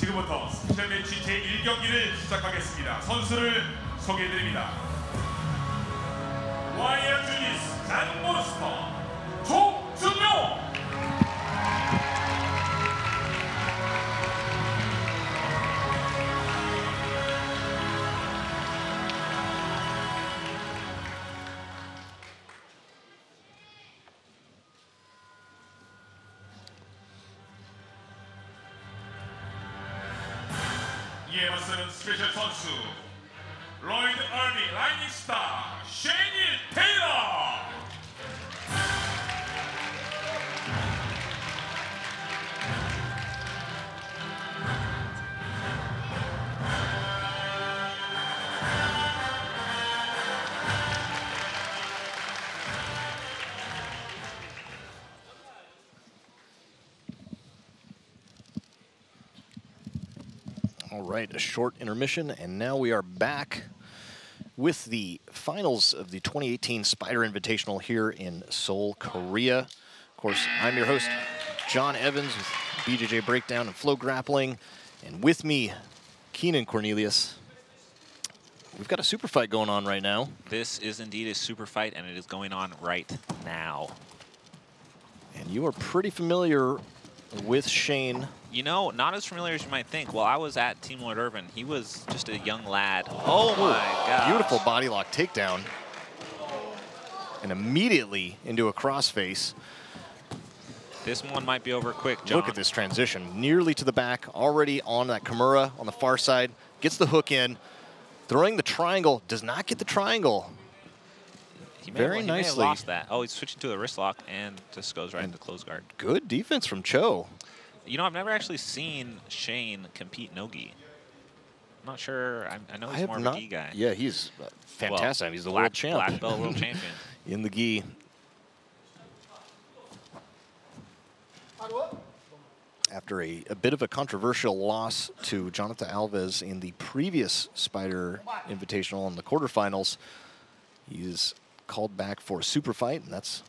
지금부터 스페셜 매치 제1경기를 시작하겠습니다. 선수를 소개해드립니다. 와이어 주니스 장몬스터 조준용. 이에 맞서는 스페셜 선수 로이드 얼비 라이닝 스타 S.Hill-Taylor. All right, a short intermission, and now we are back with the finals of the 2018 SPYDER Invitational here in Seoul, Korea. Of course, I'm your host, John Evans, with BJJ Breakdown and Flow Grappling, and with me, Keenan Cornelius. We've got a super fight going on right now. This is indeed a super fight, and it is going on right now. And you are pretty familiar with Shane. You know, not as familiar as you might think. While I was at Team Lord Irvin, he was just a young lad. Oh my God! Beautiful body lock takedown. And immediately into a crossface. This one might be over quick, John. Look at this transition. Nearly to the back, already on that Kimura on the far side. Gets the hook in. Throwing the triangle. Does not get the triangle. He may Very have nicely. lost that. Oh, he's switching to a wrist lock and just goes right into close guard. Good defense from Cho. You know, I've never actually seen Shane compete no-gi. I'm not sure. I know he's more of a gi guy. Yeah, he's fantastic. Well, he's the world champ. Black belt world champion. In the gi. After a bit of a controversial loss to Jonathan Alves in the previous SPYDER Invitational in the quarterfinals, he's called back for a super fight, and that's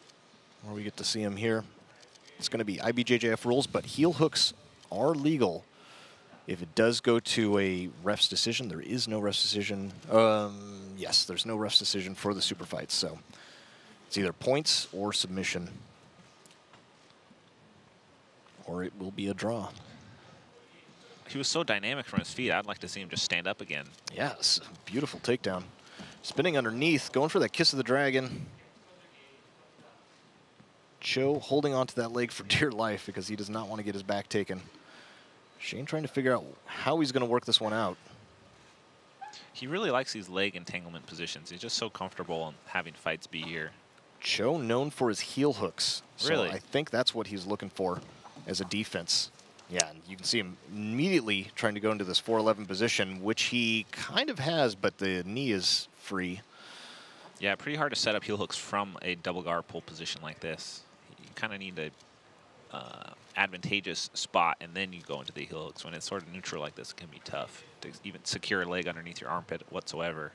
where we get to see him here. It's going to be IBJJF rules, but heel hooks are legal. If it does go to a ref's decision, there is no ref's decision. Yes, there's no ref's decision for the super fights, so it's either points or submission, or it will be a draw. He was so dynamic from his feet. I'd like to see him just stand up again. Yes, beautiful takedown. Spinning underneath, going for that kiss of the dragon. Cho holding onto that leg for dear life because he does not want to get his back taken. Shane trying to figure out how he's going to work this one out. He really likes these leg entanglement positions. He's just so comfortable in having fights be here. Cho known for his heel hooks. Really? So I think that's what he's looking for as a defense. Yeah, and you can see him immediately trying to go into this 411 position, which he kind of has, but the knee is free. Yeah, pretty hard to set up heel hooks from a double guard pull position like this. You kind of need a advantageous spot, and then you go into the heel hooks. When it's sort of neutral like this, it can be tough to even secure a leg underneath your armpit whatsoever.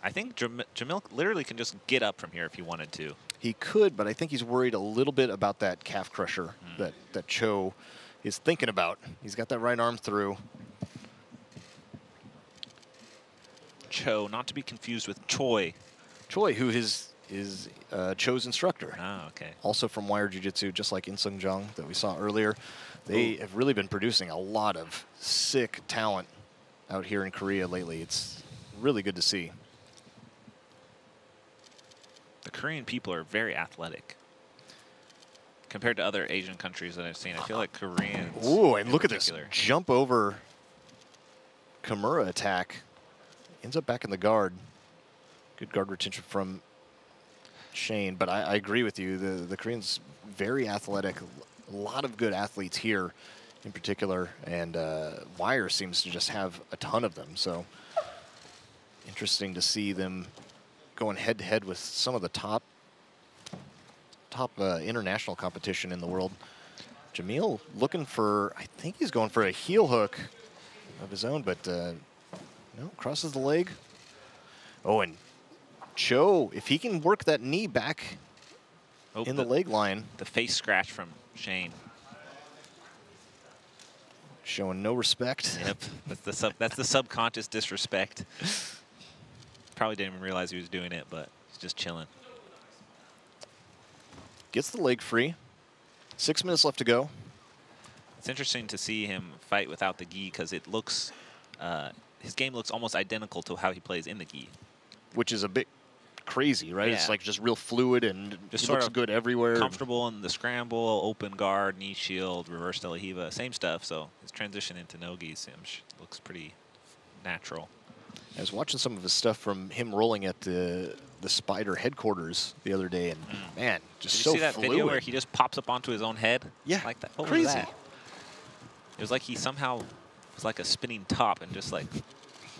I think Jamil literally can just get up from here if he wanted to. He could, but I think he's worried a little bit about that calf crusher that Cho is thinking about. He's got that right arm through. Cho, not to be confused with Choi. Choi, who is Cho's instructor. Oh, okay. Also from Wire Jiu-Jitsu, just like In Sung Jung that we saw earlier. They have really been producing a lot of sick talent out here in Korea lately. It's really good to see. The Korean people are very athletic compared to other Asian countries that I've seen. I feel like Koreans. Ooh, and look at this jump over Kimura attack. Ends up back in the guard. Good guard retention from Shane, but I agree with you. The Koreans very athletic. A lot of good athletes here in particular, and Wire seems to just have a ton of them. So interesting to see them going head-to-head with some of the top international competition in the world. Jamil looking for, I think he's going for a heel hook of his own, but no, crosses the leg. Oh, and Cho, if he can work that knee back in the leg line. The face scratch from Shane. Showing no respect. Yep, that's the subconscious disrespect. Probably didn't even realize he was doing it, but he's just chilling. Gets the leg free. 6 minutes left to go. It's interesting to see him fight without the gi because it looks, his game looks almost identical to how he plays in the gi. Which is a bit crazy, right? Yeah. It's like just real fluid and Just it sort looks of good everywhere. Comfortable in the scramble, open guard, knee shield, reverse De La Hiva, same stuff. So his transition into no-gi looks pretty natural. I was watching some of his stuff from him rolling at the Spider headquarters the other day, and man, just Did so you see that fluid. video where he just pops up onto his own head? Yeah, like that. What crazy. Was that? It was like he somehow was like a spinning top and just like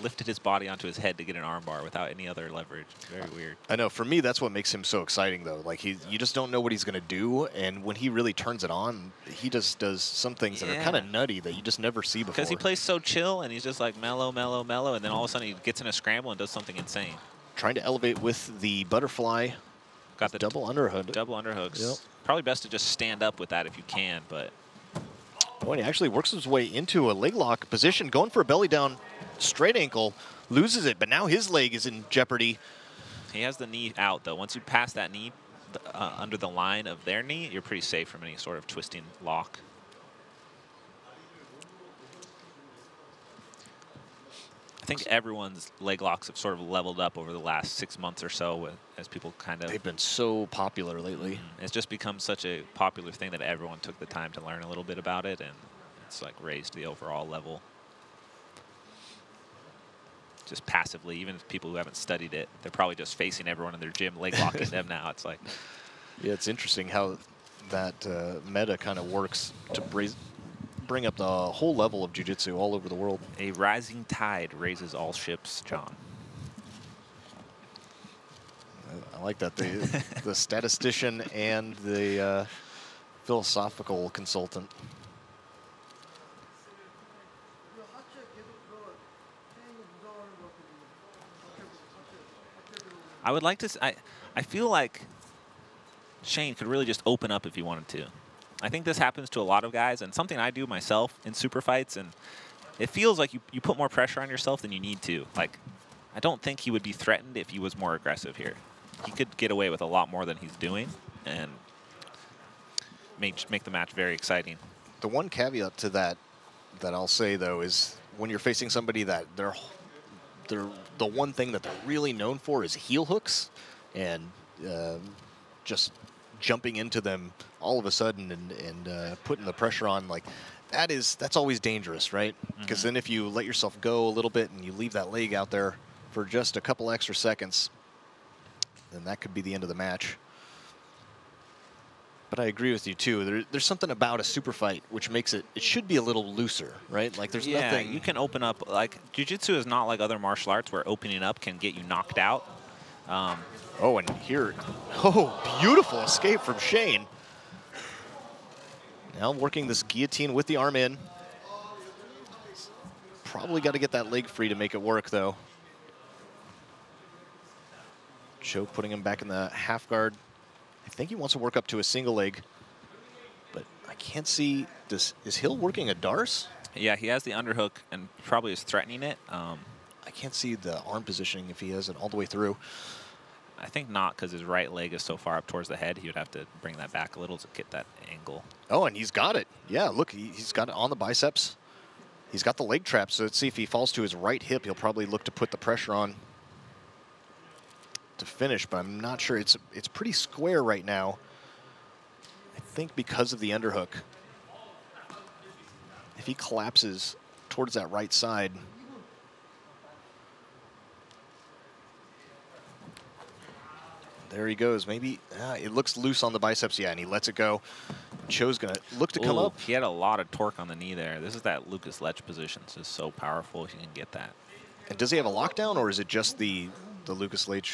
lifted his body onto his head to get an armbar without any other leverage. Very weird. I know. For me, that's what makes him so exciting, though. Like you just don't know what he's going to do, and when he really turns it on, he just does some things that are kind of nutty that you just never see before. Because he plays so chill, and he's just like mellow, mellow, mellow, and then all of a sudden he gets in a scramble and does something insane. Trying to elevate with the butterfly. Got the double underhook. Double underhooks. Yep. Probably best to just stand up with that if you can, but. Oh, and he actually works his way into a leg lock position, going for a belly down straight ankle, loses it, but now his leg is in jeopardy. He has the knee out, though. Once you pass that knee under the line of their knee, you're pretty safe from any sort of twisting lock. I think everyone's leg locks have sort of leveled up over the last 6 months or so as people kind of... They've been so popular lately. It's just become such a popular thing that everyone took the time to learn a little bit about it, and it's like raised the overall level. Just passively, even people who haven't studied it, they're probably just facing everyone in their gym, leg locking them now. It's like... Yeah, it's interesting how that meta kind of works to bring up the whole level of jiu-jitsu all over the world. A rising tide raises all ships, John. I like that. The statistician and the philosophical consultant. I would like to... I feel like Shane could really just open up if he wanted to. I think this happens to a lot of guys, and something I do myself in super fights, and it feels like you put more pressure on yourself than you need to. Like, I don't think he would be threatened if he was more aggressive here. He could get away with a lot more than he's doing, and make the match very exciting. The one caveat to that I'll say, though, is when you're facing somebody that they're the one thing that they're really known for is heel hooks, and just jumping into them all of a sudden and putting the pressure on, like that's always dangerous, right? Because then if you let yourself go a little bit and you leave that leg out there for just a couple extra seconds, then that could be the end of the match. But I agree with you too. There's something about a super fight which makes it should be a little looser, right? Like there's nothing. You can open up. Like jiu-jitsu is not like other martial arts where opening up can get you knocked out. Oh, and here, beautiful escape from Shane. Now working this guillotine with the arm in. Probably got to get that leg free to make it work, though. Cho putting him back in the half guard. I think he wants to work up to a single leg, but I can't see. Is Hill working a Darce? Yeah, he has the underhook and probably is threatening it. I can't see the arm positioning if he has it all the way through. I think not, because his right leg is so far up towards the head. He would have to bring that back a little to get that angle. Oh, and he's got it. Yeah, look, he's got it on the biceps. He's got the leg trap, so let's see if he falls to his right hip. He'll probably look to put the pressure on to finish, but I'm not sure. It's pretty square right now. I think because of the underhook. If he collapses towards that right side, there he goes. Maybe it looks loose on the biceps. Yeah, and he lets it go. Cho's going to look to come up. He had a lot of torque on the knee there. This is that Lucas Lech position. It's just so powerful if you can get that. And does he have a lockdown, or is it just the Lucas Lech,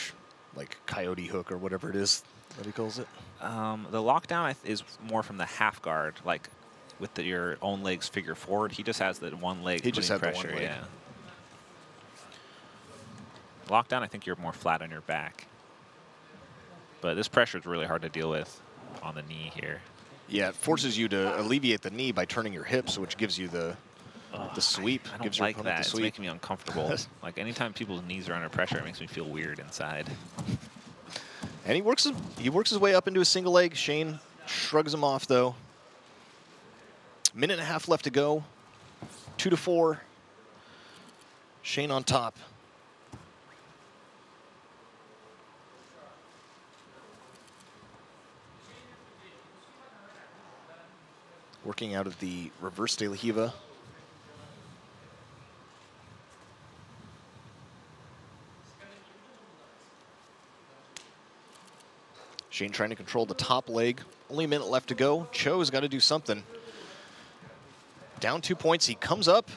like coyote hook or whatever it is that he calls it? The lockdown is more from the half guard, like with your own legs figure forward. He just has the one leg. He just had pressure, the one leg. Yeah. Lockdown, I think you're more flat on your back. But this pressure is really hard to deal with on the knee here. Yeah, it forces you to alleviate the knee by turning your hips, which gives you the The sweep I gives don't your like opponent that. the It's sweep. making me uncomfortable. Like anytime people's knees are under pressure, it makes me feel weird inside. And he works his way up into a single leg. Shane shrugs him off though. Minute and a half left to go. 2-4. Shane on top. Working out of the reverse de la Hiva. Shane trying to control the top leg. Only a minute left to go. Cho's got to do something. Down 2 points. He comes up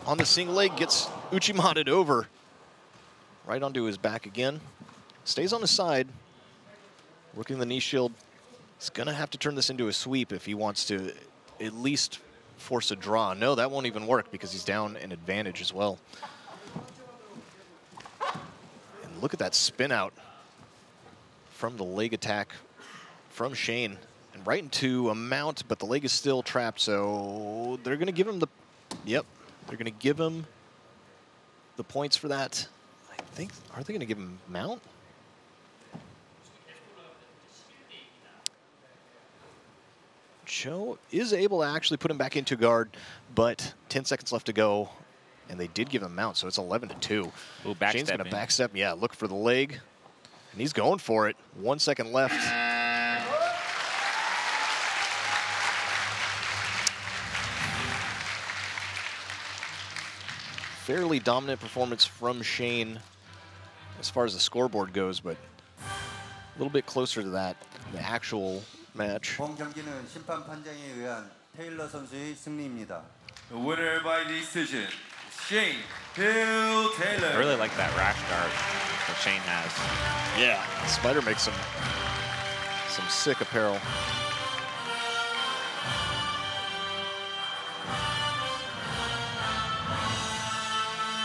on the single leg, gets Uchimated over. Right onto his back again. Stays on the side. Working the knee shield. He's going to have to turn this into a sweep if he wants to at least force a draw. No, that won't even work because he's down an advantage as well. And look at that spin out from the leg attack from Shane. And right into a mount, but the leg is still trapped, so they're going to give him the... Yep, they're going to give him the points for that. I think... Are they going to give him mount? Cho is able to actually put him back into guard, but 10 seconds left to go, and they did give him mount, so it's 11-2. Ooh, backstepping. Shane's going to backstep. Yeah, look for the leg, and he's going for it. 1 second left. Fairly dominant performance from Shane as far as the scoreboard goes, but a little bit closer to that, the actual match. 본 경기는 심판 판정에 의한 테일러 선수의 승리입니다. The winner by decision, S.Hill-Taylor. I really like that rash guard that Shane has. Yeah, Spider makes some sick apparel.